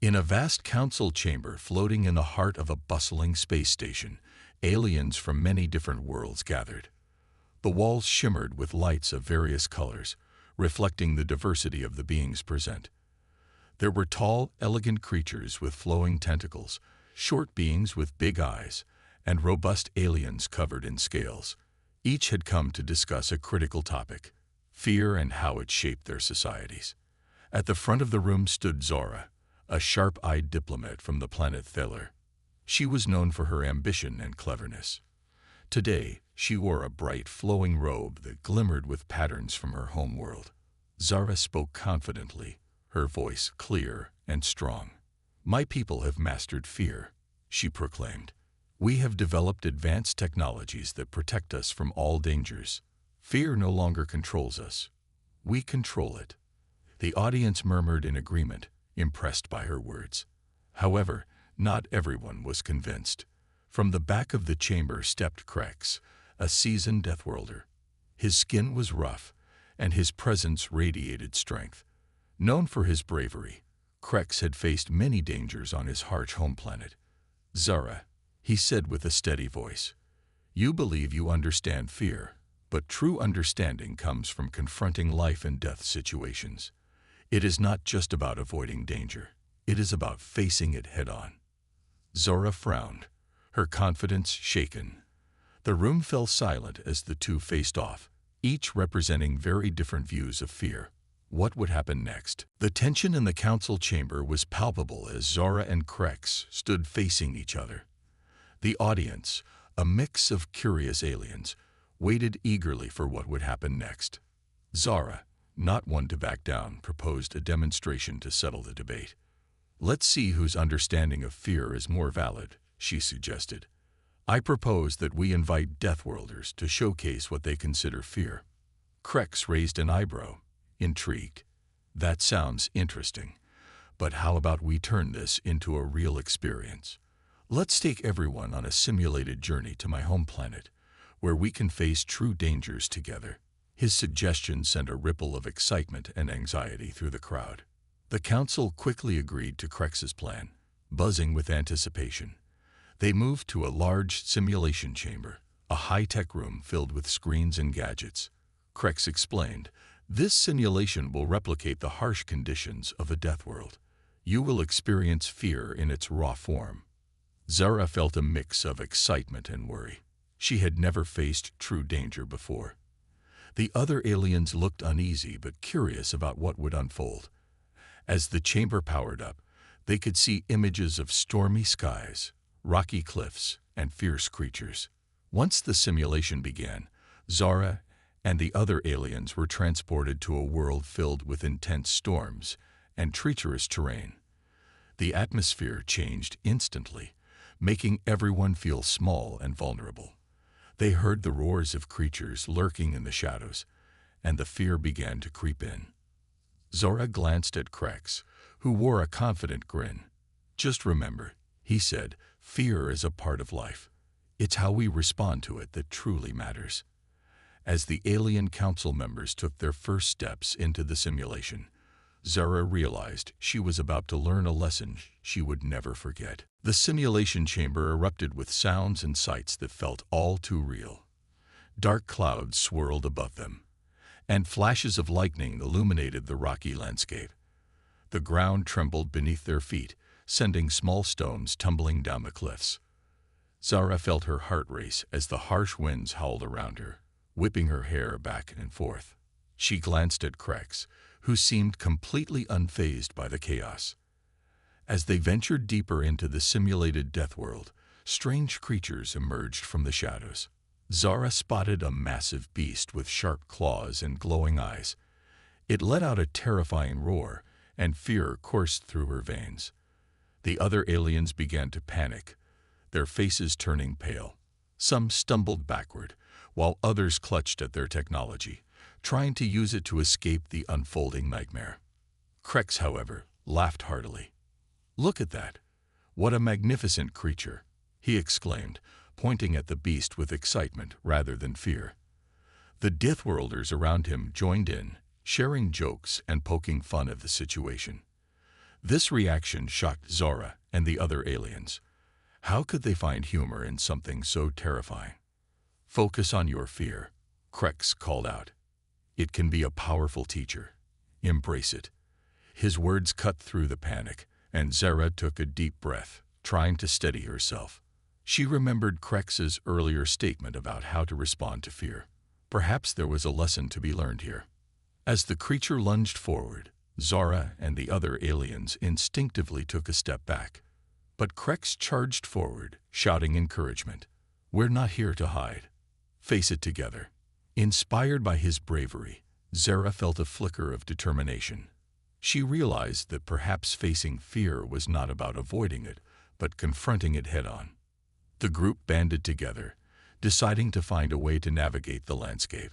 In a vast council chamber floating in the heart of a bustling space station, aliens from many different worlds gathered. The walls shimmered with lights of various colors, reflecting the diversity of the beings present. There were tall, elegant creatures with flowing tentacles, short beings with big eyes, and robust aliens covered in scales. Each had come to discuss a critical topic: fear and how it shaped their societies. At the front of the room stood Zora, a sharp-eyed diplomat from the planet Thaler. She was known for her ambition and cleverness. Today, she wore a bright, flowing robe that glimmered with patterns from her home world. Zara spoke confidently, her voice clear and strong. "My people have mastered fear," she proclaimed. "We have developed advanced technologies that protect us from all dangers. Fear no longer controls us. We control it." The audience murmured in agreement, impressed by her words. However, not everyone was convinced. From the back of the chamber stepped Krex, a seasoned Deathworlder. His skin was rough, and his presence radiated strength. Known for his bravery, Krex had faced many dangers on his harsh home planet. "Zara," he said with a steady voice, "you believe you understand fear, but true understanding comes from confronting life and death situations. It is not just about avoiding danger. It is about facing it head-on." Zora frowned, her confidence shaken. The room fell silent as the two faced off, each representing very different views of fear. What would happen next? The tension in the council chamber was palpable as Zora and Krex stood facing each other. The audience, a mix of curious aliens, waited eagerly for what would happen next. Zara, not one to back down, proposed a demonstration to settle the debate. "Let's see whose understanding of fear is more valid," she suggested. "I propose that we invite Deathworlders to showcase what they consider fear." Krex raised an eyebrow, intrigued. "That sounds interesting, but how about we turn this into a real experience? Let's take everyone on a simulated journey to my home planet, where we can face true dangers together." His suggestion sent a ripple of excitement and anxiety through the crowd. The council quickly agreed to Krex's plan, buzzing with anticipation. They moved to a large simulation chamber, a high-tech room filled with screens and gadgets. Krex explained, "This simulation will replicate the harsh conditions of a death world. You will experience fear in its raw form." Zara felt a mix of excitement and worry. She had never faced true danger before. The other aliens looked uneasy but curious about what would unfold. As the chamber powered up, they could see images of stormy skies, rocky cliffs, and fierce creatures. Once the simulation began, Zara and the other aliens were transported to a world filled with intense storms and treacherous terrain. The atmosphere changed instantly, making everyone feel small and vulnerable. They heard the roars of creatures lurking in the shadows, and the fear began to creep in. Zora glanced at Krex, who wore a confident grin. "Just remember," he said, "fear is a part of life. It's how we respond to it that truly matters." As the alien council members took their first steps into the simulation, Zara realized she was about to learn a lesson she would never forget. The simulation chamber erupted with sounds and sights that felt all too real. Dark clouds swirled above them, and flashes of lightning illuminated the rocky landscape. The ground trembled beneath their feet, sending small stones tumbling down the cliffs. Zara felt her heart race as the harsh winds howled around her, whipping her hair back and forth. She glanced at Krex, who seemed completely unfazed by the chaos. As they ventured deeper into the simulated death world, strange creatures emerged from the shadows. Zara spotted a massive beast with sharp claws and glowing eyes. It let out a terrifying roar, and fear coursed through her veins. The other aliens began to panic, their faces turning pale. Some stumbled backward, while others clutched at their technology, trying to use it to escape the unfolding nightmare. Krex, however, laughed heartily. "Look at that! What a magnificent creature!" he exclaimed, pointing at the beast with excitement rather than fear. The Deathworlders around him joined in, sharing jokes and poking fun at the situation. This reaction shocked Zara and the other aliens. How could they find humor in something so terrifying? Focus on your fear, Krex called out. It can be a powerful teacher. Embrace it. His words cut through the panic, and Zara took a deep breath, trying to steady herself. She remembered Krex's earlier statement about how to respond to fear. Perhaps there was a lesson to be learned here. As the creature lunged forward, Zara and the other aliens instinctively took a step back. But Krex charged forward, shouting encouragement. We're not here to hide. Face it together. Inspired by his bravery, Zara felt a flicker of determination. She realized that perhaps facing fear was not about avoiding it, but confronting it head-on. The group banded together, deciding to find a way to navigate the landscape.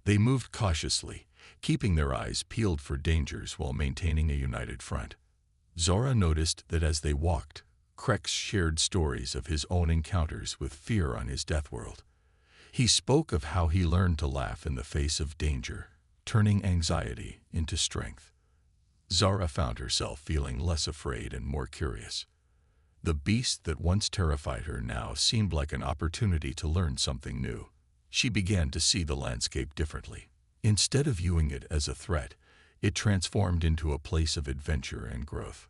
They moved cautiously, keeping their eyes peeled for dangers while maintaining a united front. Zara noticed that as they walked, Krex shared stories of his own encounters with fear on his death world. He spoke of how he learned to laugh in the face of danger, turning anxiety into strength. Zara found herself feeling less afraid and more curious. The beast that once terrified her now seemed like an opportunity to learn something new. She began to see the landscape differently. Instead of viewing it as a threat, it transformed into a place of adventure and growth.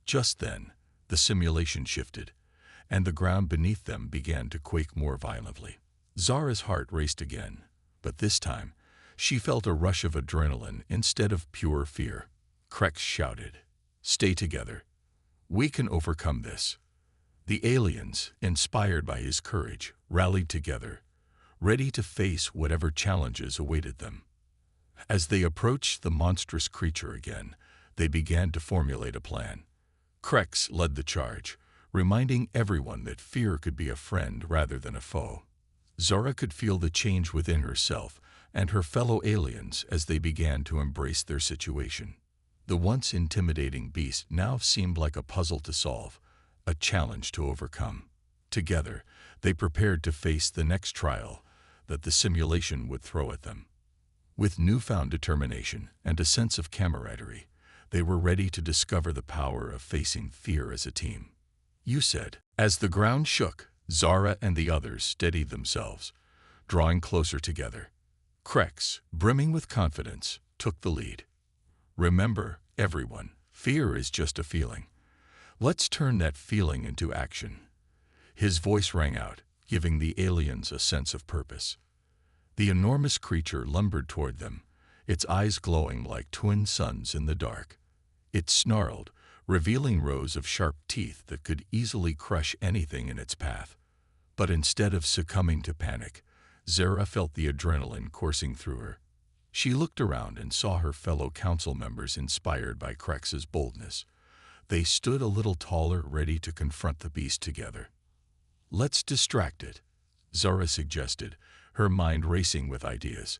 Just then, the simulation shifted, and the ground beneath them began to quake more violently. Zara's heart raced again, but this time, she felt a rush of adrenaline instead of pure fear. Krex shouted, "Stay together. We can overcome this." The aliens, inspired by his courage, rallied together, ready to face whatever challenges awaited them. As they approached the monstrous creature again, they began to formulate a plan. Krex led the charge, reminding everyone that fear could be a friend rather than a foe. Zara could feel the change within herself and her fellow aliens as they began to embrace their situation. The once intimidating beast now seemed like a puzzle to solve, a challenge to overcome. Together, they prepared to face the next trial that the simulation would throw at them. With newfound determination and a sense of camaraderie, they were ready to discover the power of facing fear as a team. "You said." As the ground shook, Zara and the others steadied themselves, drawing closer together. Krex, brimming with confidence, took the lead. "Remember, everyone, fear is just a feeling. Let's turn that feeling into action." His voice rang out, giving the aliens a sense of purpose. The enormous creature lumbered toward them, its eyes glowing like twin suns in the dark. It snarled, revealing rows of sharp teeth that could easily crush anything in its path. But instead of succumbing to panic, Zara felt the adrenaline coursing through her. She looked around and saw her fellow council members inspired by Krex's boldness. They stood a little taller, ready to confront the beast together. "Let's distract it," Zara suggested, her mind racing with ideas.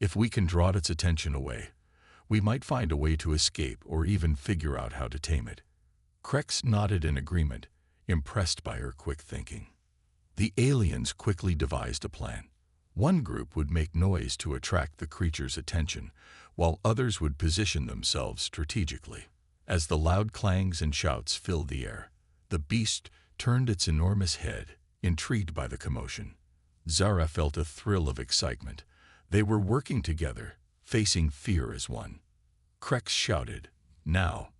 "If we can draw its attention away, we might find a way to escape or even figure out how to tame it." Krex nodded in agreement, impressed by her quick thinking. The aliens quickly devised a plan. One group would make noise to attract the creature's attention, while others would position themselves strategically. As the loud clangs and shouts filled the air, the beast turned its enormous head, intrigued by the commotion. Zara felt a thrill of excitement. They were working together, facing fear as one. Krex shouted, "Now,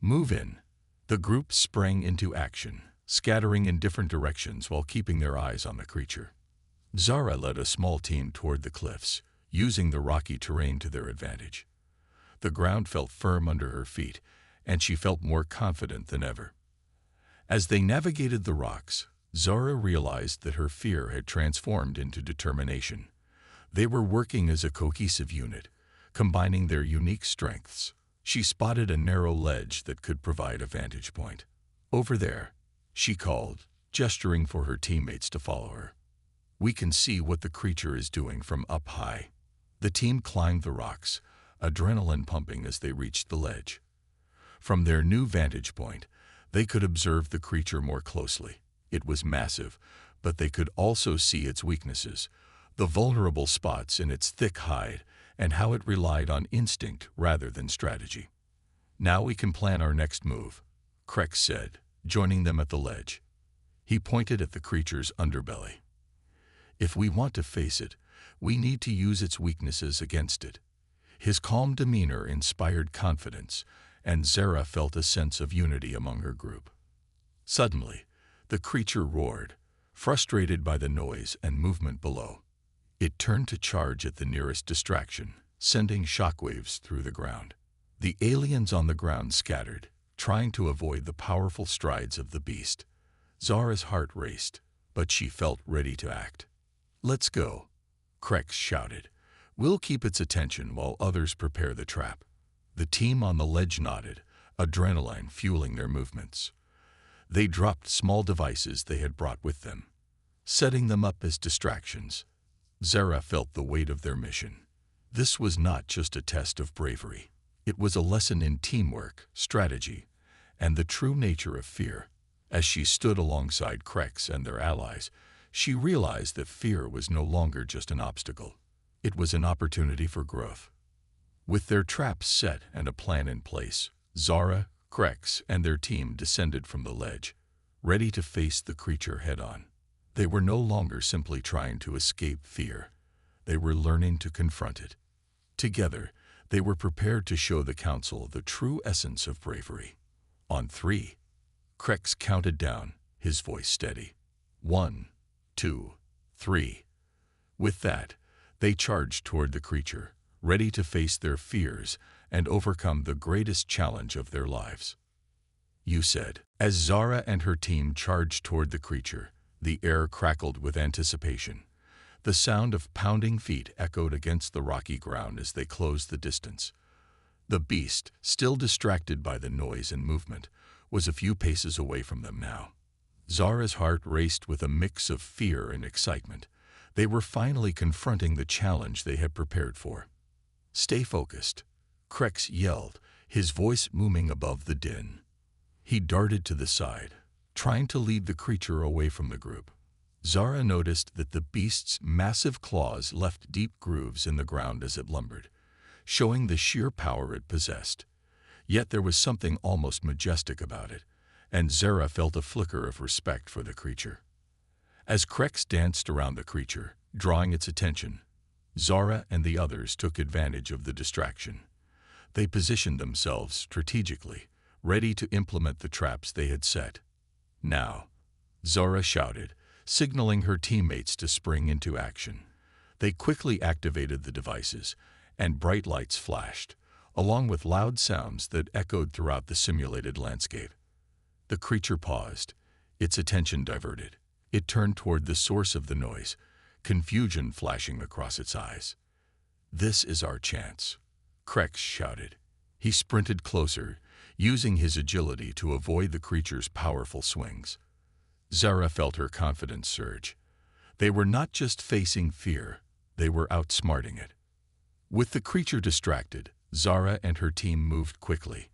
move in." The group sprang into action, scattering in different directions while keeping their eyes on the creature. Zara led a small team toward the cliffs, using the rocky terrain to their advantage. The ground felt firm under her feet, and she felt more confident than ever. As they navigated the rocks, Zara realized that her fear had transformed into determination. They were working as a cohesive unit, combining their unique strengths. She spotted a narrow ledge that could provide a vantage point. "Over there," she called, gesturing for her teammates to follow her. "We can see what the creature is doing from up high." The team climbed the rocks, adrenaline pumping as they reached the ledge. From their new vantage point, they could observe the creature more closely. It was massive, but they could also see its weaknesses, the vulnerable spots in its thick hide, and how it relied on instinct rather than strategy. Now we can plan our next move, Krex said, joining them at the ledge. He pointed at the creature's underbelly. If we want to face it, we need to use its weaknesses against it. His calm demeanor inspired confidence, and Zara felt a sense of unity among her group. Suddenly, the creature roared, frustrated by the noise and movement below. It turned to charge at the nearest distraction, sending shockwaves through the ground. The aliens on the ground scattered, trying to avoid the powerful strides of the beast. Zara's heart raced, but she felt ready to act. "Let's go," Krex shouted. "We'll keep its attention while others prepare the trap." The team on the ledge nodded, adrenaline fueling their movements. They dropped small devices they had brought with them, setting them up as distractions. Zara felt the weight of their mission. This was not just a test of bravery. It was a lesson in teamwork, strategy, and the true nature of fear. As she stood alongside Krex and their allies, she realized that fear was no longer just an obstacle. It was an opportunity for growth. With their traps set and a plan in place, Zara, Krex, and their team descended from the ledge, ready to face the creature head-on. They were no longer simply trying to escape fear. They were learning to confront it. Together, they were prepared to show the Council the true essence of bravery. On 3, Krex counted down, his voice steady. 1, 2, 3. With that, they charged toward the creature, ready to face their fears and overcome the greatest challenge of their lives. "You said." As Zara and her team charged toward the creature, the air crackled with anticipation. The sound of pounding feet echoed against the rocky ground as they closed the distance. The beast, still distracted by the noise and movement, was a few paces away from them now. Zara's heart raced with a mix of fear and excitement. They were finally confronting the challenge they had prepared for. "Stay focused," Krex yelled, his voice booming above the din. He darted to the side, trying to lead the creature away from the group. Zara noticed that the beast's massive claws left deep grooves in the ground as it lumbered, showing the sheer power it possessed. Yet there was something almost majestic about it, and Zara felt a flicker of respect for the creature. As Krex danced around the creature, drawing its attention, Zara and the others took advantage of the distraction. They positioned themselves strategically, ready to implement the traps they had set. "Now," Zara shouted, signaling her teammates to spring into action. They quickly activated the devices, and bright lights flashed, along with loud sounds that echoed throughout the simulated landscape. The creature paused, its attention diverted. It turned toward the source of the noise, confusion flashing across its eyes. "This is our chance," Krex shouted. He sprinted closer, using his agility to avoid the creature's powerful swings. Zara felt her confidence surge. They were not just facing fear, they were outsmarting it. With the creature distracted, Zara and her team moved quickly.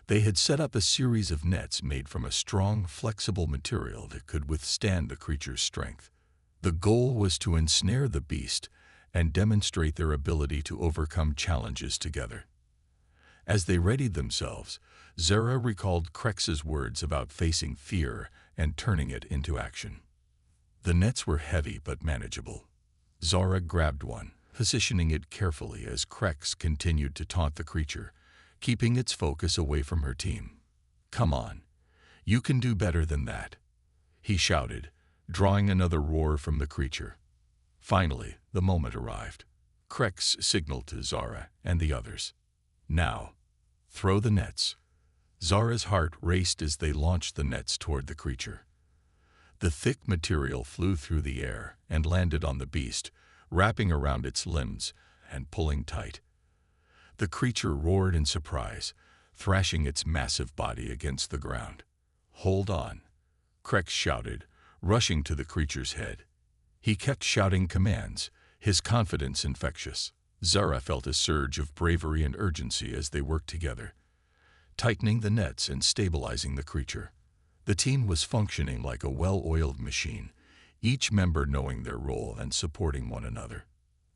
They had set up a series of nets made from a strong, flexible material that could withstand the creature's strength. The goal was to ensnare the beast and demonstrate their ability to overcome challenges together. As they readied themselves, Zara recalled Krex's words about facing fear and turning it into action. The nets were heavy but manageable. Zara grabbed one, positioning it carefully as Krex continued to taunt the creature, keeping its focus away from her team. "Come on, you can do better than that," he shouted, drawing another roar from the creature. Finally, the moment arrived. Krex signaled to Zara and the others. "Now, throw the nets." Zara's heart raced as they launched the nets toward the creature. The thick material flew through the air and landed on the beast, wrapping around its limbs and pulling tight. The creature roared in surprise, thrashing its massive body against the ground. "Hold on," Krex shouted, rushing to the creature's head. He kept shouting commands, his confidence infectious. Zara felt a surge of bravery and urgency as they worked together, tightening the nets and stabilizing the creature. The team was functioning like a well-oiled machine, each member knowing their role and supporting one another.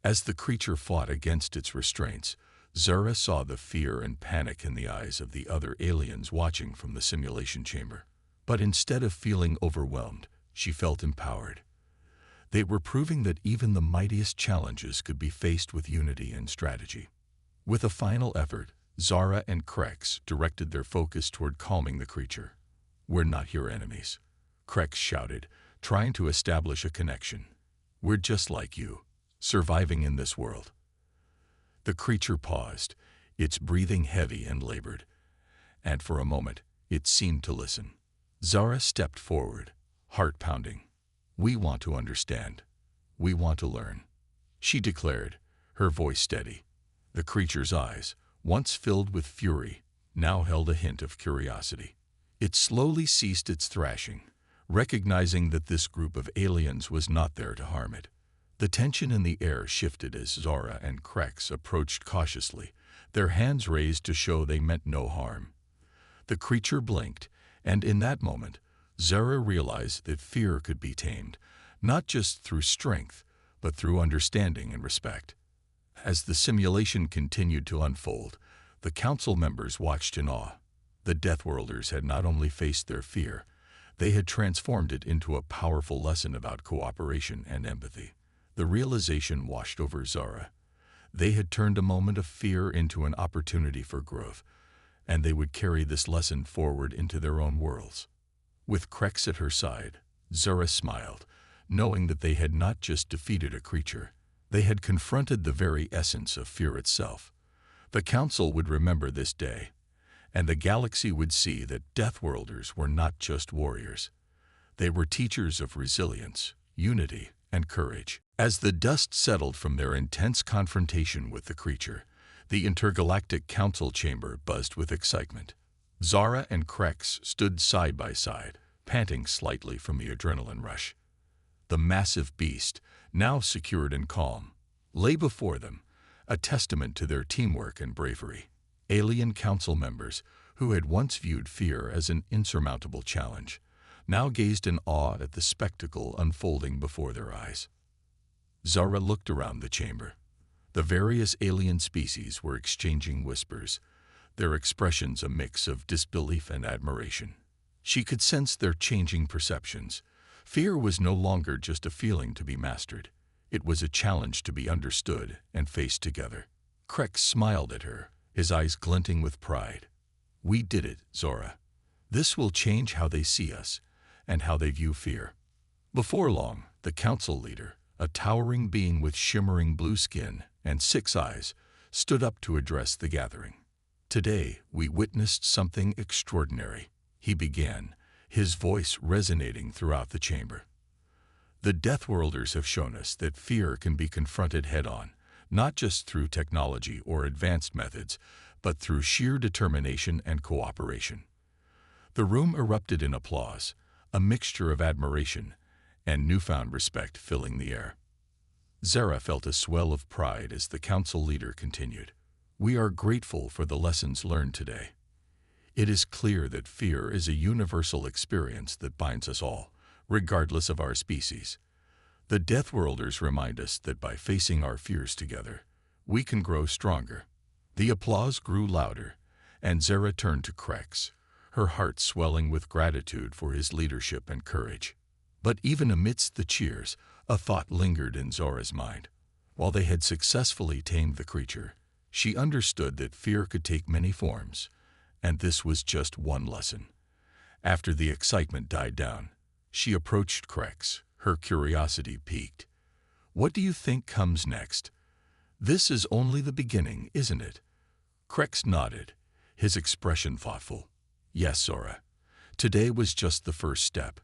As the creature fought against its restraints, Zara saw the fear and panic in the eyes of the other aliens watching from the simulation chamber. But instead of feeling overwhelmed, she felt empowered. They were proving that even the mightiest challenges could be faced with unity and strategy. With a final effort, Zara and Krex directed their focus toward calming the creature. "We're not your enemies," Krex shouted, trying to establish a connection. "We're just like you, surviving in this world." The creature paused, its breathing heavy and labored, and for a moment it seemed to listen. Zara stepped forward, heart pounding. "We want to understand. We want to learn," she declared, her voice steady. The creature's eyes, once filled with fury, now held a hint of curiosity. It slowly ceased its thrashing, recognizing that this group of aliens was not there to harm it. The tension in the air shifted as Zara and Krex approached cautiously, their hands raised to show they meant no harm. The creature blinked, and in that moment, Zara realized that fear could be tamed, not just through strength, but through understanding and respect. As the simulation continued to unfold, the council members watched in awe. The Deathworlders had not only faced their fear, they had transformed it into a powerful lesson about cooperation and empathy. The realization washed over Zara. They had turned a moment of fear into an opportunity for growth, and they would carry this lesson forward into their own worlds. With Krex at her side, Zara smiled, knowing that they had not just defeated a creature, they had confronted the very essence of fear itself. The Council would remember this day, and the galaxy would see that Deathworlders were not just warriors. They were teachers of resilience, unity, and courage. As the dust settled from their intense confrontation with the creature, the intergalactic council chamber buzzed with excitement. Zara and Krex stood side by side, panting slightly from the adrenaline rush. The massive beast, now secured and calm, lay before them, a testament to their teamwork and bravery. Alien council members, who had once viewed fear as an insurmountable challenge, now gazed in awe at the spectacle unfolding before their eyes. Zara looked around the chamber. The various alien species were exchanging whispers, their expressions a mix of disbelief and admiration. She could sense their changing perceptions. Fear was no longer just a feeling to be mastered. It was a challenge to be understood and faced together. Krex smiled at her, his eyes glinting with pride. "We did it, Zara. This will change how they see us and how they view fear." Before long, the council leader, a towering being with shimmering blue skin and 6 eyes, stood up to address the gathering. "Today, we witnessed something extraordinary," he began, his voice resonating throughout the chamber. "The Deathworlders have shown us that fear can be confronted head-on, not just through technology or advanced methods, but through sheer determination and cooperation." The room erupted in applause, a mixture of admiration and newfound respect filling the air. Zara felt a swell of pride as the council leader continued. "We are grateful for the lessons learned today. It is clear that fear is a universal experience that binds us all, regardless of our species. The Deathworlders remind us that by facing our fears together, we can grow stronger." The applause grew louder, and Zara turned to Krex, her heart swelling with gratitude for his leadership and courage. But even amidst the cheers, a thought lingered in Zara's mind. While they had successfully tamed the creature, she understood that fear could take many forms, and this was just one lesson. After the excitement died down, she approached Krex, her curiosity piqued. "What do you think comes next? This is only the beginning, isn't it?" Krex nodded, his expression thoughtful. "Yes, Zara. Today was just the first step.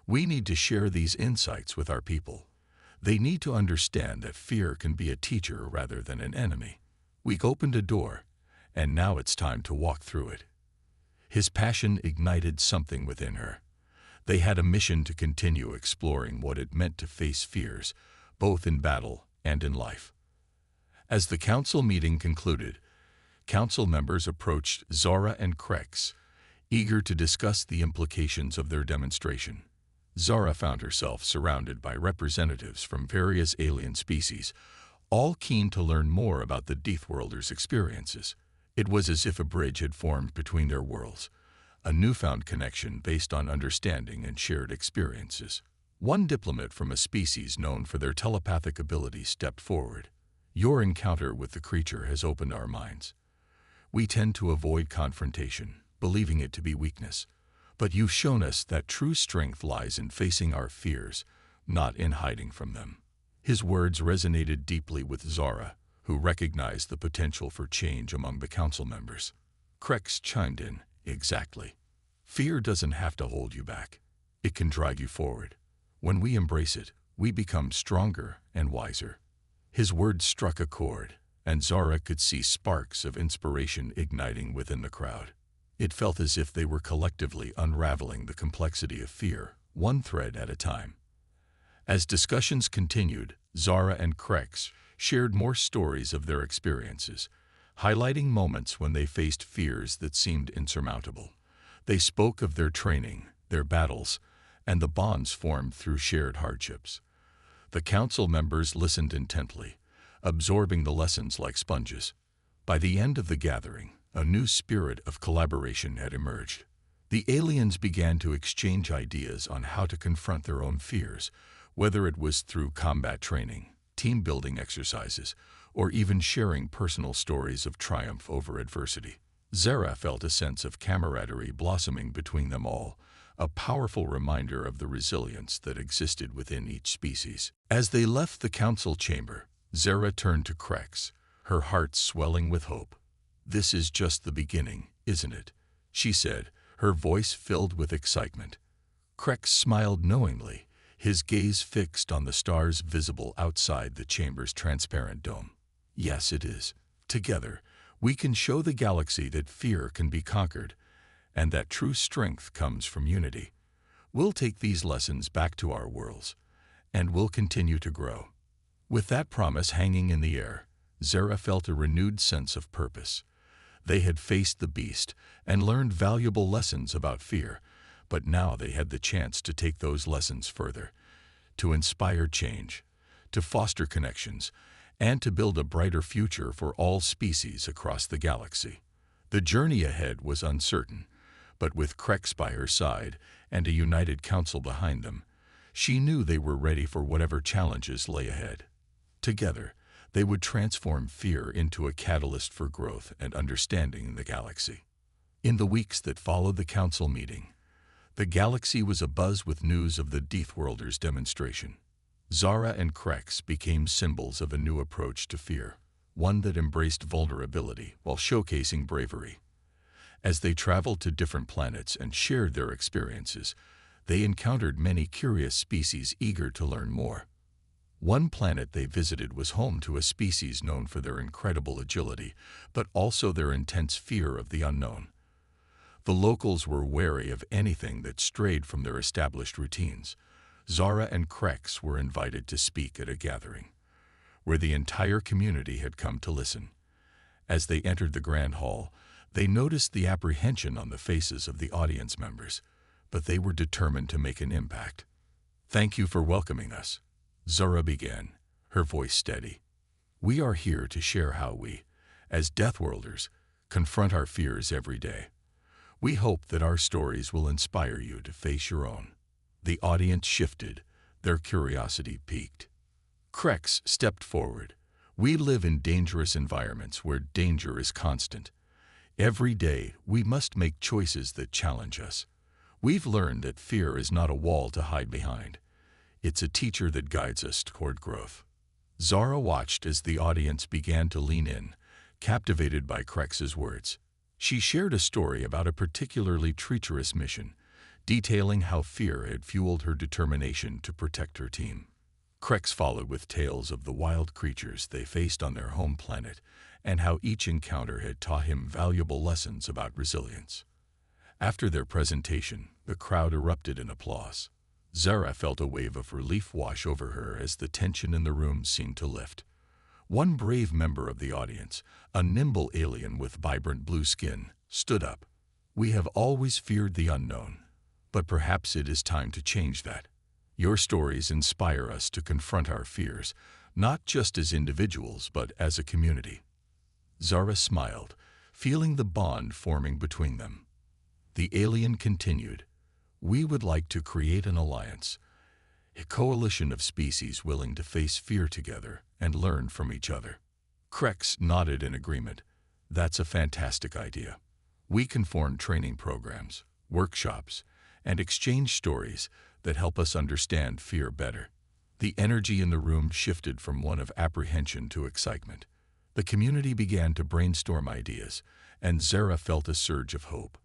We need to share these insights with our people. They need to understand that fear can be a teacher rather than an enemy. We opened a door, and now it's time to walk through it." His passion ignited something within her. They had a mission to continue exploring what it meant to face fears, both in battle and in life. As the council meeting concluded, council members approached Zara and Krex, eager to discuss the implications of their demonstration. Zara found herself surrounded by representatives from various alien species, all keen to learn more about the Deathworlders' experiences. It was as if a bridge had formed between their worlds, a newfound connection based on understanding and shared experiences. One diplomat from a species known for their telepathic abilities stepped forward. "Your encounter with the creature has opened our minds. We tend to avoid confrontation, believing it to be weakness. But you've shown us that true strength lies in facing our fears, not in hiding from them." His words resonated deeply with Zara, who recognized the potential for change among the council members. Krex chimed in, "Exactly. Fear doesn't have to hold you back. It can drive you forward. When we embrace it, we become stronger and wiser." His words struck a chord, and Zara could see sparks of inspiration igniting within the crowd. It felt as if they were collectively unraveling the complexity of fear, one thread at a time. As discussions continued, Zara and Krex shared more stories of their experiences, highlighting moments when they faced fears that seemed insurmountable. They spoke of their training, their battles, and the bonds formed through shared hardships. The council members listened intently, absorbing the lessons like sponges. By the end of the gathering, a new spirit of collaboration had emerged. The aliens began to exchange ideas on how to confront their own fears, whether it was through combat training, team-building exercises, or even sharing personal stories of triumph over adversity. Zara felt a sense of camaraderie blossoming between them all, a powerful reminder of the resilience that existed within each species. As they left the council chamber, Zara turned to Krex, her heart swelling with hope. "This is just the beginning, isn't it?" she said, her voice filled with excitement. Krex smiled knowingly, his gaze fixed on the stars visible outside the chamber's transparent dome. "Yes, it is. Together, we can show the galaxy that fear can be conquered, and that true strength comes from unity. We'll take these lessons back to our worlds, and we'll continue to grow." With that promise hanging in the air, Zara felt a renewed sense of purpose. They had faced the beast and learned valuable lessons about fear, but now they had the chance to take those lessons further, to inspire change, to foster connections, and to build a brighter future for all species across the galaxy. The journey ahead was uncertain, but with Krex by her side and a united council behind them, she knew they were ready for whatever challenges lay ahead. Together, they would transform fear into a catalyst for growth and understanding in the galaxy. In the weeks that followed the council meeting, the galaxy was abuzz with news of the Deathworlders' demonstration. Zara and Krex became symbols of a new approach to fear, one that embraced vulnerability while showcasing bravery. As they traveled to different planets and shared their experiences, they encountered many curious species eager to learn more. One planet they visited was home to a species known for their incredible agility, but also their intense fear of the unknown. The locals were wary of anything that strayed from their established routines. Zara and Krex were invited to speak at a gathering, where the entire community had come to listen. As they entered the grand hall, they noticed the apprehension on the faces of the audience members, but they were determined to make an impact. "Thank you for welcoming us," Zara began, her voice steady. "We are here to share how we, as Deathworlders, confront our fears every day. We hope that our stories will inspire you to face your own." The audience shifted, their curiosity piqued. Krex stepped forward. "We live in dangerous environments where danger is constant. Every day, we must make choices that challenge us. We've learned that fear is not a wall to hide behind. It's a teacher that guides us toward growth." Zara watched as the audience began to lean in, captivated by Krex's words. She shared a story about a particularly treacherous mission, detailing how fear had fueled her determination to protect her team. Krex followed with tales of the wild creatures they faced on their home planet and how each encounter had taught him valuable lessons about resilience. After their presentation, the crowd erupted in applause. Zara felt a wave of relief wash over her as the tension in the room seemed to lift. One brave member of the audience, a nimble alien with vibrant blue skin, stood up. "We have always feared the unknown, but perhaps it is time to change that. Your stories inspire us to confront our fears, not just as individuals but as a community. Zara smiled, feeling the bond forming between them. The alien continued, "We would like to create an alliance, a coalition of species willing to face fear together and learn from each other." Krex nodded in agreement. "That's a fantastic idea. We can form training programs, workshops, and exchange stories that help us understand fear better." The energy in the room shifted from one of apprehension to excitement. The community began to brainstorm ideas, and Zara felt a surge of hope.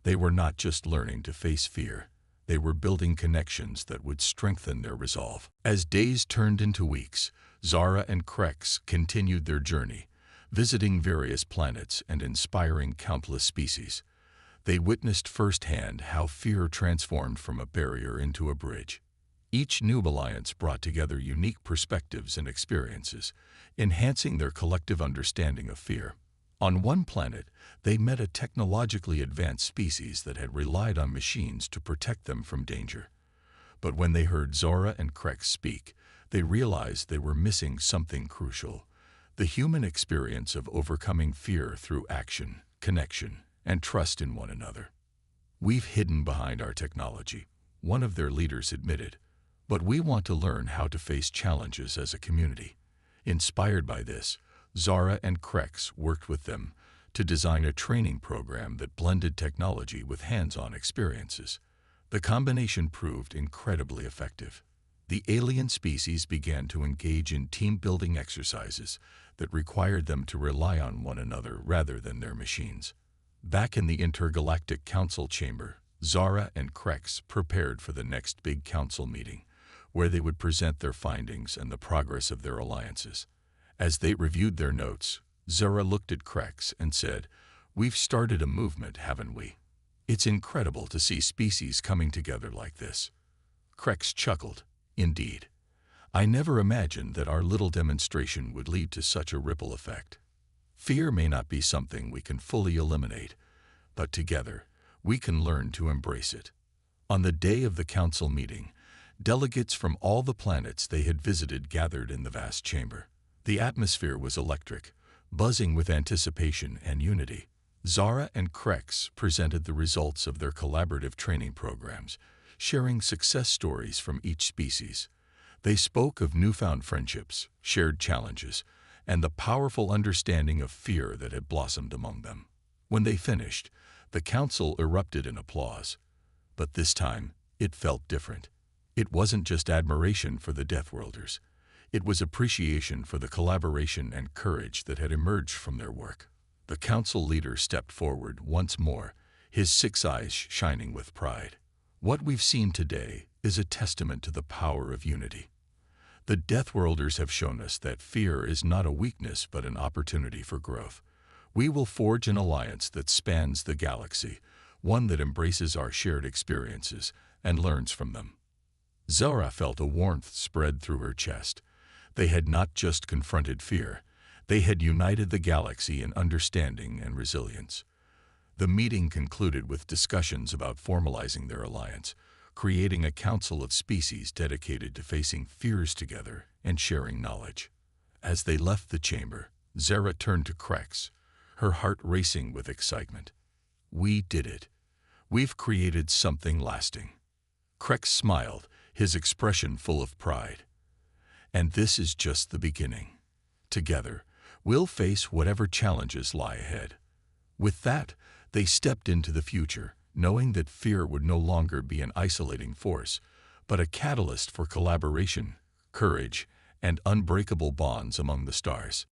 They were not just learning to face fear, they were building connections that would strengthen their resolve. As days turned into weeks, Zara and Krex continued their journey, visiting various planets and inspiring countless species. They witnessed firsthand how fear transformed from a barrier into a bridge. Each new alliance brought together unique perspectives and experiences, enhancing their collective understanding of fear. On one planet, they met a technologically advanced species that had relied on machines to protect them from danger. But when they heard Zara and Krex speak, they realized they were missing something crucial: the human experience of overcoming fear through action, connection, and trust in one another. "We've hidden behind our technology," one of their leaders admitted, "but we want to learn how to face challenges as a community." Inspired by this, Zara and Krex worked with them to design a training program that blended technology with hands-on experiences. The combination proved incredibly effective. The alien species began to engage in team-building exercises that required them to rely on one another rather than their machines. Back in the intergalactic council chamber, Zara and Krex prepared for the next big council meeting, where they would present their findings and the progress of their alliances. As they reviewed their notes, Zara looked at Krex and said, "We've started a movement, haven't we? It's incredible to see species coming together like this." Krex chuckled. "Indeed. I never imagined that our little demonstration would lead to such a ripple effect. Fear may not be something we can fully eliminate, but together, we can learn to embrace it." On the day of the council meeting, delegates from all the planets they had visited gathered in the vast chamber. The atmosphere was electric, buzzing with anticipation and unity. Zara and Krex presented the results of their collaborative training programs, sharing success stories from each species. They spoke of newfound friendships, shared challenges, and the powerful understanding of fear that had blossomed among them. When they finished, the council erupted in applause. But this time, it felt different. It wasn't just admiration for the Deathworlders. It was appreciation for the collaboration and courage that had emerged from their work. The council leader stepped forward once more, his 6 eyes shining with pride. "What we've seen today is a testament to the power of unity. The Deathworlders have shown us that fear is not a weakness but an opportunity for growth. We will forge an alliance that spans the galaxy, one that embraces our shared experiences and learns from them." Zara felt a warmth spread through her chest. They had not just confronted fear, they had united the galaxy in understanding and resilience. The meeting concluded with discussions about formalizing their alliance, creating a council of species dedicated to facing fears together and sharing knowledge. As they left the chamber, Zara turned to Krex, her heart racing with excitement. "We did it. We've created something lasting." Krex smiled, his expression full of pride. "And this is just the beginning. Together, we'll face whatever challenges lie ahead." With that, they stepped into the future, knowing that fear would no longer be an isolating force, but a catalyst for collaboration, courage, and unbreakable bonds among the stars.